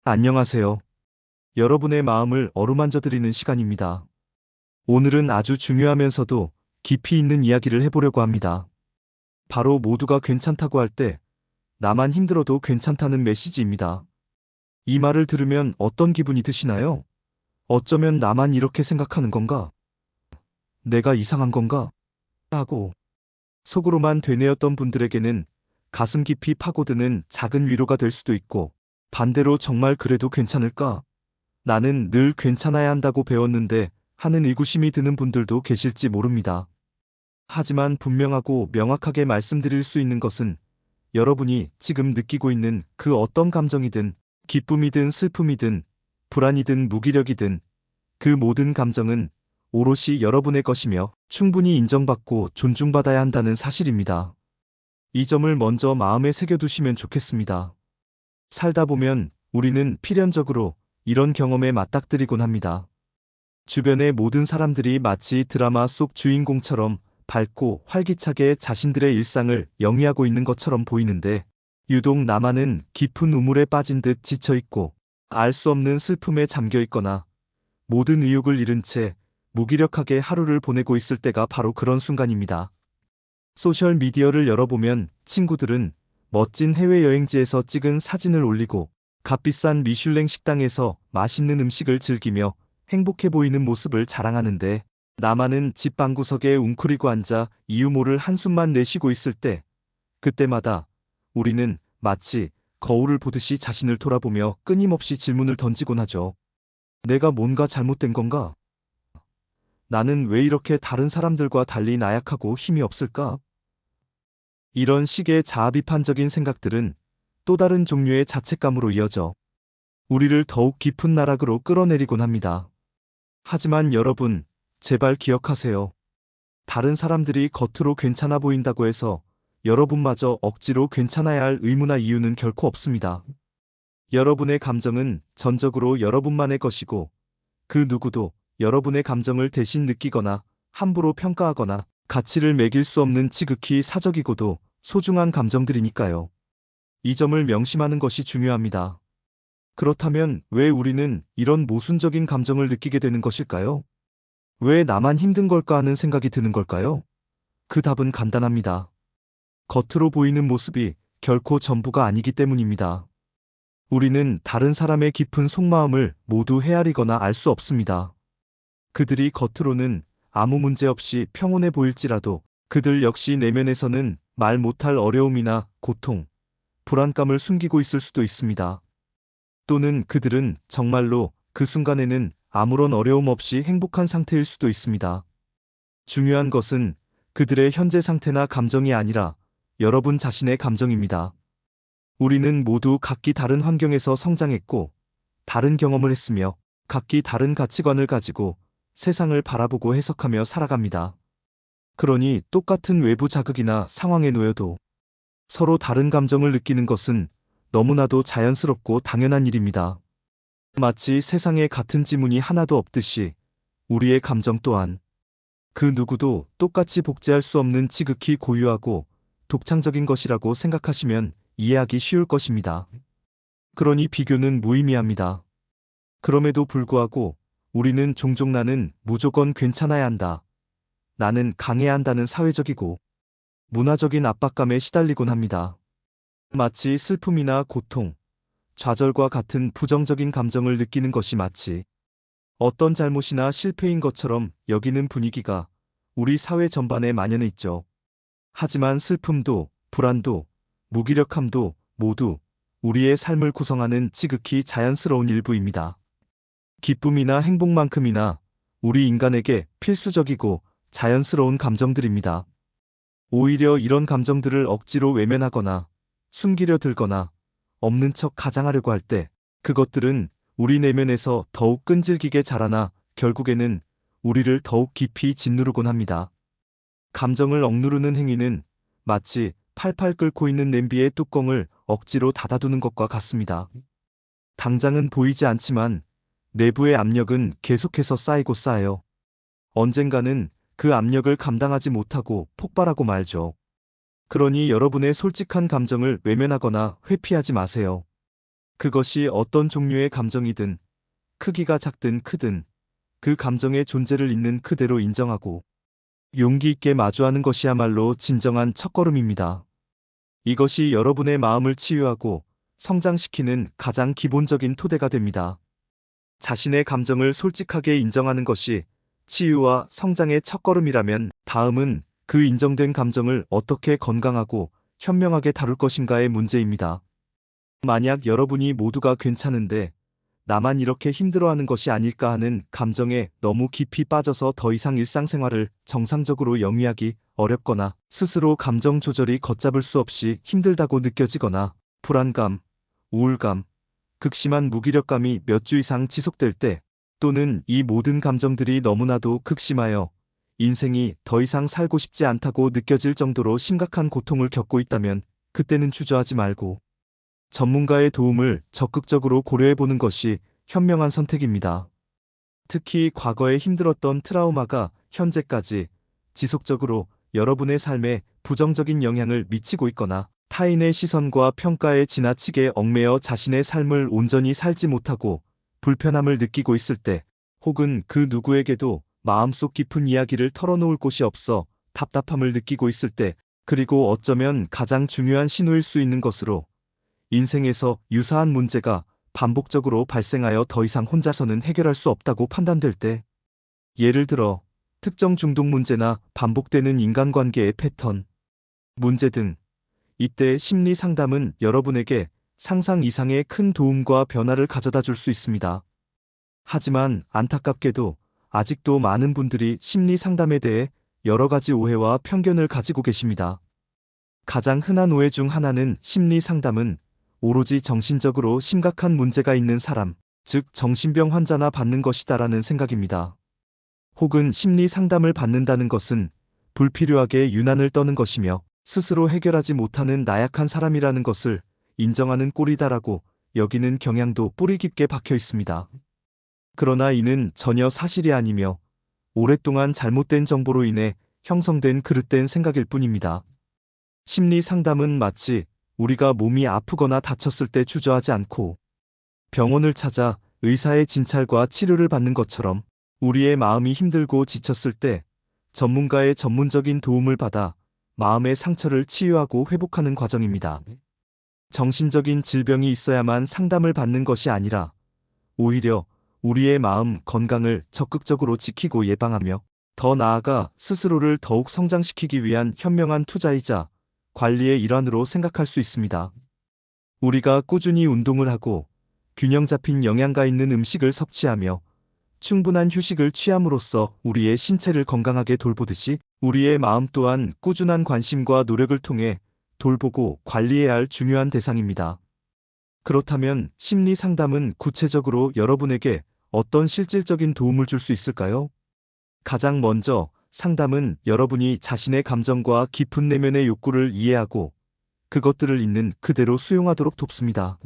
안녕하세요. 여러분의 마음을 어루만져 드리는 시간입니다. 오늘은 아주 중요하면서도 깊이 있는 이야기를 해보려고 합니다. 바로 모두가 괜찮다고 할 때 나만 힘들어도 괜찮다는 메시지입니다. 이 말을 들으면 어떤 기분이 드시나요? 어쩌면 나만 이렇게 생각하는 건가? 내가 이상한 건가? 하고 속으로만 되뇌었던 분들에게는 가슴 깊이 파고드는 작은 위로가 될 수도 있고, 반대로 정말 그래도 괜찮을까? 나는 늘 괜찮아야 한다고 배웠는데 하는 의구심이 드는 분들도 계실지 모릅니다. 하지만 분명하고 명확하게 말씀드릴 수 있는 것은, 여러분이 지금 느끼고 있는 그 어떤 감정이든, 기쁨이든 슬픔이든 불안이든 무기력이든, 그 모든 감정은 오롯이 여러분의 것이며 충분히 인정받고 존중받아야 한다는 사실입니다. 이 점을 먼저 마음에 새겨두시면 좋겠습니다. 살다 보면 우리는 필연적으로 이런 경험에 맞닥뜨리곤 합니다. 주변의 모든 사람들이 마치 드라마 속 주인공처럼 밝고 활기차게 자신들의 일상을 영위하고 있는 것처럼 보이는데, 유독 나만은 깊은 우물에 빠진 듯 지쳐있고 알 수 없는 슬픔에 잠겨있거나 모든 의욕을 잃은 채 무기력하게 하루를 보내고 있을 때가 바로 그런 순간입니다. 소셜미디어를 열어보면 친구들은 멋진 해외여행지에서 찍은 사진을 올리고 값비싼 미슐랭 식당에서 맛있는 음식을 즐기며 행복해 보이는 모습을 자랑하는데, 나만은 집 방구석에 웅크리고 앉아 이유 모를 한숨만 내쉬고 있을 때, 그때마다 우리는 마치 거울을 보듯이 자신을 돌아보며 끊임없이 질문을 던지곤 하죠. 내가 뭔가 잘못된 건가? 나는 왜 이렇게 다른 사람들과 달리 나약하고 힘이 없을까? 이런 식의 자아비판적인 생각들은 또 다른 종류의 자책감으로 이어져 우리를 더욱 깊은 나락으로 끌어내리곤 합니다. 하지만 여러분, 제발 기억하세요. 다른 사람들이 겉으로 괜찮아 보인다고 해서 여러분마저 억지로 괜찮아야 할 의무나 이유는 결코 없습니다. 여러분의 감정은 전적으로 여러분만의 것이고, 그 누구도 여러분의 감정을 대신 느끼거나 함부로 평가하거나 가치를 매길 수 없는 지극히 사적이고도 소중한 감정들이니까요. 이 점을 명심하는 것이 중요합니다. 그렇다면 왜 우리는 이런 모순적인 감정을 느끼게 되는 것일까요? 왜 나만 힘든 걸까 하는 생각이 드는 걸까요? 그 답은 간단합니다. 겉으로 보이는 모습이 결코 전부가 아니기 때문입니다. 우리는 다른 사람의 깊은 속마음을 모두 헤아리거나 알 수 없습니다. 그들이 겉으로는 아무 문제 없이 평온해 보일지라도 그들 역시 내면에서는 말 못할 어려움이나 고통, 불안감을 숨기고 있을 수도 있습니다. 또는 그들은 정말로 그 순간에는 아무런 어려움 없이 행복한 상태일 수도 있습니다. 중요한 것은 그들의 현재 상태나 감정이 아니라 여러분 자신의 감정입니다. 우리는 모두 각기 다른 환경에서 성장했고, 다른 경험을 했으며, 각기 다른 가치관을 가지고 세상을 바라보고 해석하며 살아갑니다. 그러니 똑같은 외부 자극이나 상황에 놓여도 서로 다른 감정을 느끼는 것은 너무나도 자연스럽고 당연한 일입니다. 마치 세상에 같은 지문이 하나도 없듯이 우리의 감정 또한 그 누구도 똑같이 복제할 수 없는 지극히 고유하고 독창적인 것이라고 생각하시면 이해하기 쉬울 것입니다. 그러니 비교는 무의미합니다. 그럼에도 불구하고 우리는 종종 나는 무조건 괜찮아야 한다, 나는 강해야 한다는 사회적이고 문화적인 압박감에 시달리곤 합니다. 마치 슬픔이나 고통, 좌절과 같은 부정적인 감정을 느끼는 것이 마치 어떤 잘못이나 실패인 것처럼 여기는 분위기가 우리 사회 전반에 만연해 있죠. 하지만 슬픔도, 불안도, 무기력함도 모두 우리의 삶을 구성하는 지극히 자연스러운 일부입니다. 기쁨이나 행복만큼이나 우리 인간에게 필수적이고 자연스러운 감정들입니다. 오히려 이런 감정들을 억지로 외면하거나 숨기려 들거나 없는 척 가장하려고 할 때, 그것들은 우리 내면에서 더욱 끈질기게 자라나 결국에는 우리를 더욱 깊이 짓누르곤 합니다. 감정을 억누르는 행위는 마치 팔팔 끓고 있는 냄비의 뚜껑을 억지로 닫아두는 것과 같습니다. 당장은 보이지 않지만 내부의 압력은 계속해서 쌓이고 쌓여 언젠가는 그 압력을 감당하지 못하고 폭발하고 말죠. 그러니 여러분의 솔직한 감정을 외면하거나 회피하지 마세요. 그것이 어떤 종류의 감정이든 크기가 작든 크든 그 감정의 존재를 있는 그대로 인정하고 용기 있게 마주하는 것이야말로 진정한 첫걸음입니다. 이것이 여러분의 마음을 치유하고 성장시키는 가장 기본적인 토대가 됩니다. 자신의 감정을 솔직하게 인정하는 것이 치유와 성장의 첫걸음이라면 다음은 그 인정된 감정을 어떻게 건강하고 현명하게 다룰 것인가의 문제입니다. 만약 여러분이 모두가 괜찮은데 나만 이렇게 힘들어하는 것이 아닐까 하는 감정에 너무 깊이 빠져서 더 이상 일상생활을 정상적으로 영위하기 어렵거나 스스로 감정 조절이 걷잡을 수 없이 힘들다고 느껴지거나 불안감, 우울감, 극심한 무기력감이 몇 주 이상 지속될 때 또는 이 모든 감정들이 너무나도 극심하여 인생이 더 이상 살고 싶지 않다고 느껴질 정도로 심각한 고통을 겪고 있다면 그때는 주저하지 말고 전문가의 도움을 적극적으로 고려해보는 것이 현명한 선택입니다. 특히 과거에 힘들었던 트라우마가 현재까지 지속적으로 여러분의 삶에 부정적인 영향을 미치고 있거나 타인의 시선과 평가에 지나치게 얽매여 자신의 삶을 온전히 살지 못하고 불편함을 느끼고 있을 때, 혹은 그 누구에게도 마음속 깊은 이야기를 털어놓을 곳이 없어 답답함을 느끼고 있을 때, 그리고 어쩌면 가장 중요한 신호일 수 있는 것으로 인생에서 유사한 문제가 반복적으로 발생하여 더 이상 혼자서는 해결할 수 없다고 판단될 때, 예를 들어 특정 중독 문제나 반복되는 인간관계의 패턴, 문제 등, 이때 심리 상담은 여러분에게 상상 이상의 큰 도움과 변화를 가져다 줄 수 있습니다. 하지만 안타깝게도 아직도 많은 분들이 심리 상담에 대해 여러 가지 오해와 편견을 가지고 계십니다. 가장 흔한 오해 중 하나는 심리 상담은 오로지 정신적으로 심각한 문제가 있는 사람, 즉 정신병 환자나 받는 것이다라는 생각입니다. 혹은 심리 상담을 받는다는 것은 불필요하게 유난을 떠는 것이며 스스로 해결하지 못하는 나약한 사람이라는 것을 인정하는 꼴이다라고 여기는 경향도 뿌리 깊게 박혀 있습니다. 그러나 이는 전혀 사실이 아니며 오랫동안 잘못된 정보로 인해 형성된 그릇된 생각일 뿐입니다. 심리 상담은 마치 우리가 몸이 아프거나 다쳤을 때 주저하지 않고 병원을 찾아 의사의 진찰과 치료를 받는 것처럼 우리의 마음이 힘들고 지쳤을 때 전문가의 전문적인 도움을 받아 마음의 상처를 치유하고 회복하는 과정입니다. 정신적인 질병이 있어야만 상담을 받는 것이 아니라 오히려 우리의 마음 건강을 적극적으로 지키고 예방하며 더 나아가 스스로를 더욱 성장시키기 위한 현명한 투자이자 관리의 일환으로 생각할 수 있습니다. 우리가 꾸준히 운동을 하고 균형 잡힌 영양가 있는 음식을 섭취하며 충분한 휴식을 취함으로써 우리의 신체를 건강하게 돌보듯이 우리의 마음 또한 꾸준한 관심과 노력을 통해 돌보고 관리해야 할 중요한 대상입니다. 그렇다면 심리 상담은 구체적으로 여러분에게 어떤 실질적인 도움을 줄 수 있을까요? 가장 먼저 상담은 여러분이 자신의 감정과 깊은 내면의 욕구를 이해하고 그것들을 있는 그대로 수용하도록 돕습니다.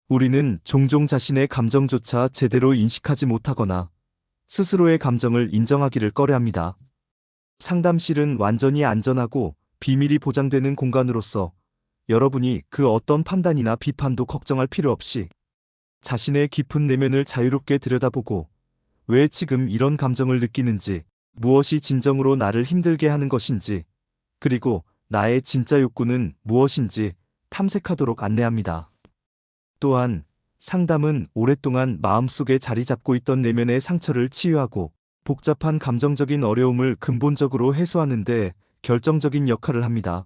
우리는 종종 자신의 감정조차 제대로 인식하지 못하거나 스스로의 감정을 인정하기를 꺼려합니다. 상담실은 완전히 안전하고 비밀이 보장되는 공간으로서 여러분이 그 어떤 판단이나 비판도 걱정할 필요 없이 자신의 깊은 내면을 자유롭게 들여다보고 왜 지금 이런 감정을 느끼는지, 무엇이 진정으로 나를 힘들게 하는 것인지, 그리고 나의 진짜 욕구는 무엇인지 탐색하도록 안내합니다. 또한 상담은 오랫동안 마음속에 자리 잡고 있던 내면의 상처를 치유하고 복잡한 감정적인 어려움을 근본적으로 해소하는 데 결정적인 역할을 합니다.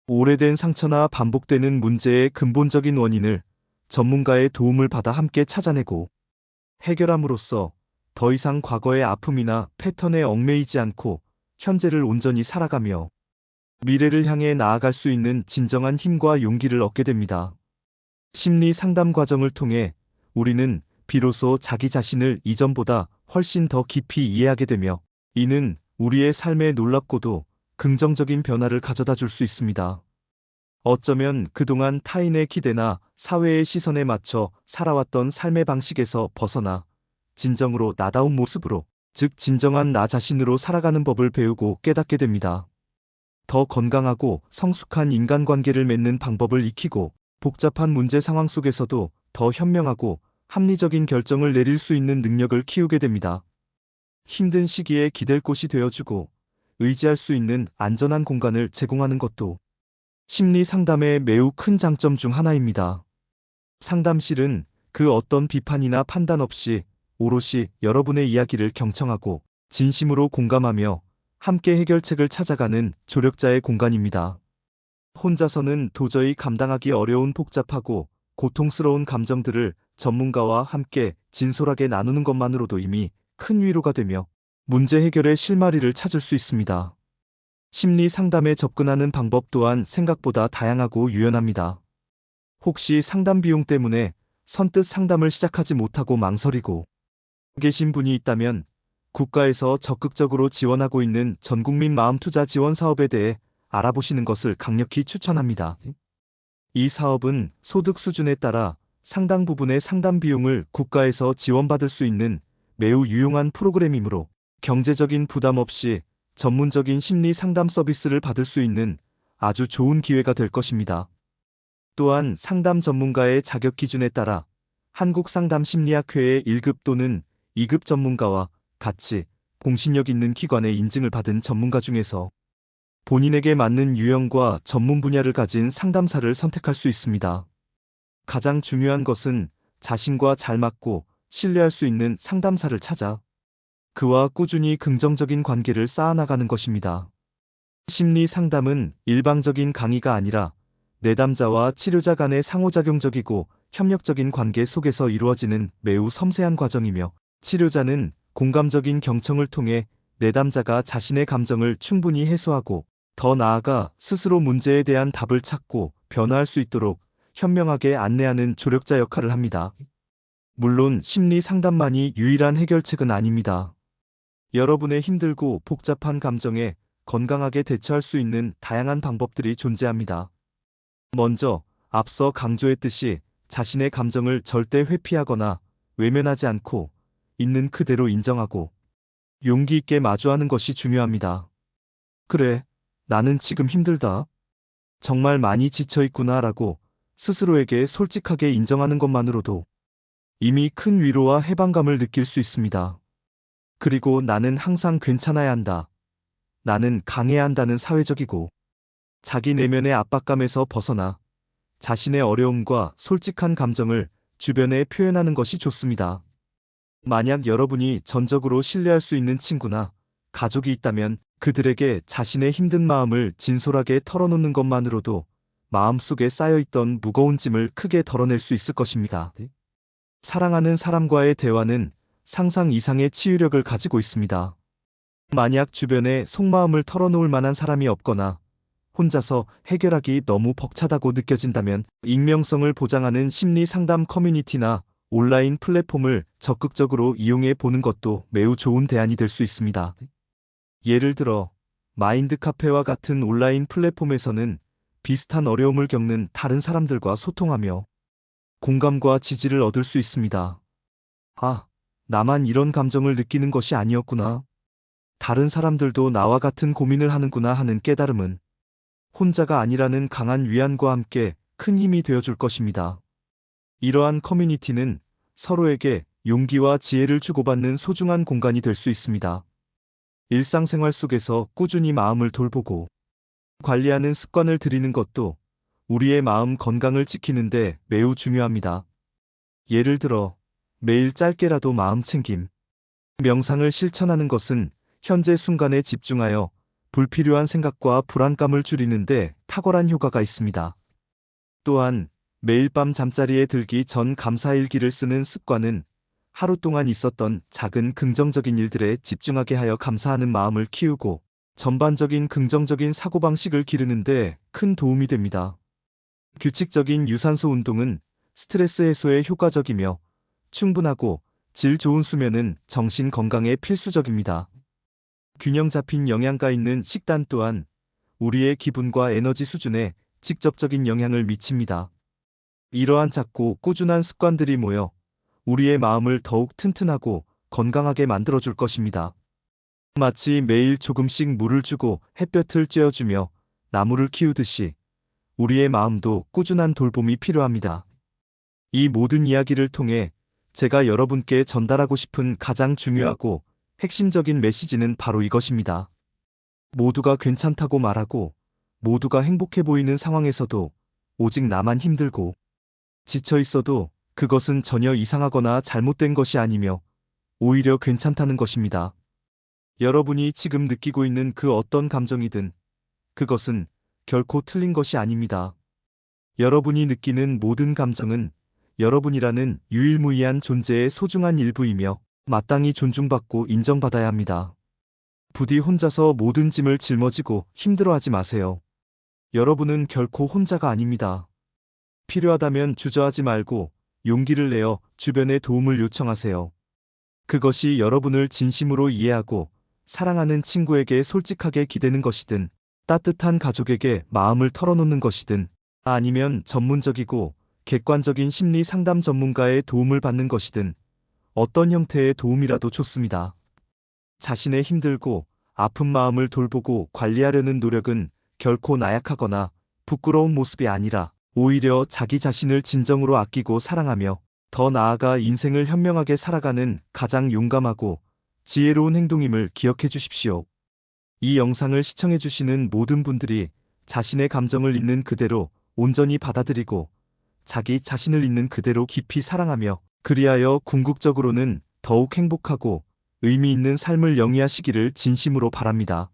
오래된 상처나 반복되는 문제의 근본적인 원인을 전문가의 도움을 받아 함께 찾아내고 해결함으로써 더 이상 과거의 아픔이나 패턴에 얽매이지 않고 현재를 온전히 살아가며 미래를 향해 나아갈 수 있는 진정한 힘과 용기를 얻게 됩니다. 심리 상담 과정을 통해 우리는 비로소 자기 자신을 이전보다 훨씬 더 깊이 이해하게 되며 이는 우리의 삶에 놀랍고도 긍정적인 변화를 가져다 줄 수 있습니다. 어쩌면 그동안 타인의 기대나 사회의 시선에 맞춰 살아왔던 삶의 방식에서 벗어나 진정으로 나다운 모습으로, 즉 진정한 나 자신으로 살아가는 법을 배우고 깨닫게 됩니다. 더 건강하고 성숙한 인간관계를 맺는 방법을 익히고 복잡한 문제 상황 속에서도 더 현명하고 합리적인 결정을 내릴 수 있는 능력을 키우게 됩니다. 힘든 시기에 기댈 곳이 되어주고 의지할 수 있는 안전한 공간을 제공하는 것도 심리 상담의 매우 큰 장점 중 하나입니다. 상담실은 그 어떤 비판이나 판단 없이 오롯이 여러분의 이야기를 경청하고 진심으로 공감하며 함께 해결책을 찾아가는 조력자의 공간입니다. 혼자서는 도저히 감당하기 어려운 복잡하고 고통스러운 감정들을 전문가와 함께 진솔하게 나누는 것만으로도 이미 큰 위로가 되며 문제 해결의 실마리를 찾을 수 있습니다. 심리 상담에 접근하는 방법 또한 생각보다 다양하고 유연합니다. 혹시 상담 비용 때문에 선뜻 상담을 시작하지 못하고 망설이고 계신 분이 있다면 국가에서 적극적으로 지원하고 있는 전국민 마음투자 지원 사업에 대해 알아보시는 것을 강력히 추천합니다. 이 사업은 소득 수준에 따라 상당 부분의 상담 비용을 국가에서 지원받을 수 있는 매우 유용한 프로그램이므로 경제적인 부담 없이 전문적인 심리 상담 서비스를 받을 수 있는 아주 좋은 기회가 될 것입니다. 또한 상담 전문가의 자격 기준에 따라 한국상담심리학회의 1급 또는 2급 전문가와 같이 공신력 있는 기관의 인증을 받은 전문가 중에서 본인에게 맞는 유형과 전문 분야를 가진 상담사를 선택할 수 있습니다. 가장 중요한 것은 자신과 잘 맞고 신뢰할 수 있는 상담사를 찾아 그와 꾸준히 긍정적인 관계를 쌓아나가는 것입니다. 심리 상담은 일방적인 강의가 아니라 내담자와 치료자 간의 상호작용적이고 협력적인 관계 속에서 이루어지는 매우 섬세한 과정이며, 치료자는 공감적인 경청을 통해 내담자가 자신의 감정을 충분히 해소하고 더 나아가 스스로 문제에 대한 답을 찾고 변화할 수 있도록 현명하게 안내하는 조력자 역할을 합니다. 물론 심리 상담만이 유일한 해결책은 아닙니다. 여러분의 힘들고 복잡한 감정에 건강하게 대처할 수 있는 다양한 방법들이 존재합니다. 먼저 앞서 강조했듯이 자신의 감정을 절대 회피하거나 외면하지 않고 있는 그대로 인정하고 용기 있게 마주하는 것이 중요합니다. 그래, 나는 지금 힘들다. 정말 많이 지쳐있구나 라고 스스로에게 솔직하게 인정하는 것만으로도 이미 큰 위로와 해방감을 느낄 수 있습니다. 그리고 나는 항상 괜찮아야 한다. 나는 강해야 한다는 사회적이고 자기 내면의 압박감에서 벗어나 자신의 어려움과 솔직한 감정을 주변에 표현하는 것이 좋습니다. 만약 여러분이 전적으로 신뢰할 수 있는 친구나 가족이 있다면 그들에게 자신의 힘든 마음을 진솔하게 털어놓는 것만으로도 마음속에 쌓여있던 무거운 짐을 크게 덜어낼 수 있을 것입니다. 사랑하는 사람과의 대화는 상상 이상의 치유력을 가지고 있습니다. 만약 주변에 속마음을 털어놓을 만한 사람이 없거나 혼자서 해결하기 너무 벅차다고 느껴진다면 익명성을 보장하는 심리 상담 커뮤니티나 온라인 플랫폼을 적극적으로 이용해 보는 것도 매우 좋은 대안이 될 수 있습니다. 예를 들어 마인드 카페와 같은 온라인 플랫폼에서는 비슷한 어려움을 겪는 다른 사람들과 소통하며 공감과 지지를 얻을 수 있습니다. 아, 나만 이런 감정을 느끼는 것이 아니었구나. 다른 사람들도 나와 같은 고민을 하는구나 하는 깨달음은 혼자가 아니라는 강한 위안과 함께 큰 힘이 되어줄 것입니다. 이러한 커뮤니티는 서로에게 용기와 지혜를 주고받는 소중한 공간이 될 수 있습니다. 일상생활 속에서 꾸준히 마음을 돌보고 관리하는 습관을 들이는 것도 우리의 마음 건강을 지키는데 매우 중요합니다. 예를 들어 매일 짧게라도 마음 챙김, 명상을 실천하는 것은 현재 순간에 집중하여 불필요한 생각과 불안감을 줄이는데 탁월한 효과가 있습니다. 또한 매일 밤 잠자리에 들기 전 감사일기를 쓰는 습관은 하루 동안 있었던 작은 긍정적인 일들에 집중하게 하여 감사하는 마음을 키우고 전반적인 긍정적인 사고방식을 기르는데 큰 도움이 됩니다. 규칙적인 유산소 운동은 스트레스 해소에 효과적이며 충분하고 질 좋은 수면은 정신 건강에 필수적입니다. 균형 잡힌 영양가 있는 식단 또한 우리의 기분과 에너지 수준에 직접적인 영향을 미칩니다. 이러한 작고 꾸준한 습관들이 모여 우리의 마음을 더욱 튼튼하고 건강하게 만들어줄 것입니다. 마치 매일 조금씩 물을 주고 햇볕을 쬐어주며 나무를 키우듯이 우리의 마음도 꾸준한 돌봄이 필요합니다. 이 모든 이야기를 통해 제가 여러분께 전달하고 싶은 가장 중요하고 핵심적인 메시지는 바로 이것입니다. 모두가 괜찮다고 말하고 모두가 행복해 보이는 상황에서도 오직 나만 힘들고 지쳐 있어도 그것은 전혀 이상하거나 잘못된 것이 아니며 오히려 괜찮다는 것입니다. 여러분이 지금 느끼고 있는 그 어떤 감정이든 그것은 결코 틀린 것이 아닙니다. 여러분이 느끼는 모든 감정은 여러분이라는 유일무이한 존재의 소중한 일부이며 마땅히 존중받고 인정받아야 합니다. 부디 혼자서 모든 짐을 짊어지고 힘들어하지 마세요. 여러분은 결코 혼자가 아닙니다. 필요하다면 주저하지 말고 용기를 내어 주변의 도움을 요청하세요. 그것이 여러분을 진심으로 이해하고 사랑하는 친구에게 솔직하게 기대는 것이든 따뜻한 가족에게 마음을 털어놓는 것이든 아니면 전문적이고 객관적인 심리 상담 전문가의 도움을 받는 것이든 어떤 형태의 도움이라도 좋습니다. 자신의 힘들고 아픈 마음을 돌보고 관리하려는 노력은 결코 나약하거나 부끄러운 모습이 아니라 오히려 자기 자신을 진정으로 아끼고 사랑하며 더 나아가 인생을 현명하게 살아가는 가장 용감하고 지혜로운 행동임을 기억해 주십시오. 이 영상을 시청해 주시는 모든 분들이 자신의 감정을 있는 그대로 온전히 받아들이고 자기 자신을 있는 그대로 깊이 사랑하며 그리하여 궁극적으로는 더욱 행복하고 의미 있는 삶을 영위하시기를 진심으로 바랍니다.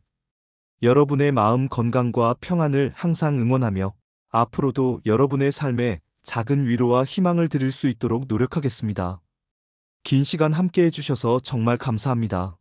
여러분의 마음 건강과 평안을 항상 응원하며 앞으로도 여러분의 삶에 작은 위로와 희망을 드릴 수 있도록 노력하겠습니다. 긴 시간 함께 해주셔서 정말 감사합니다.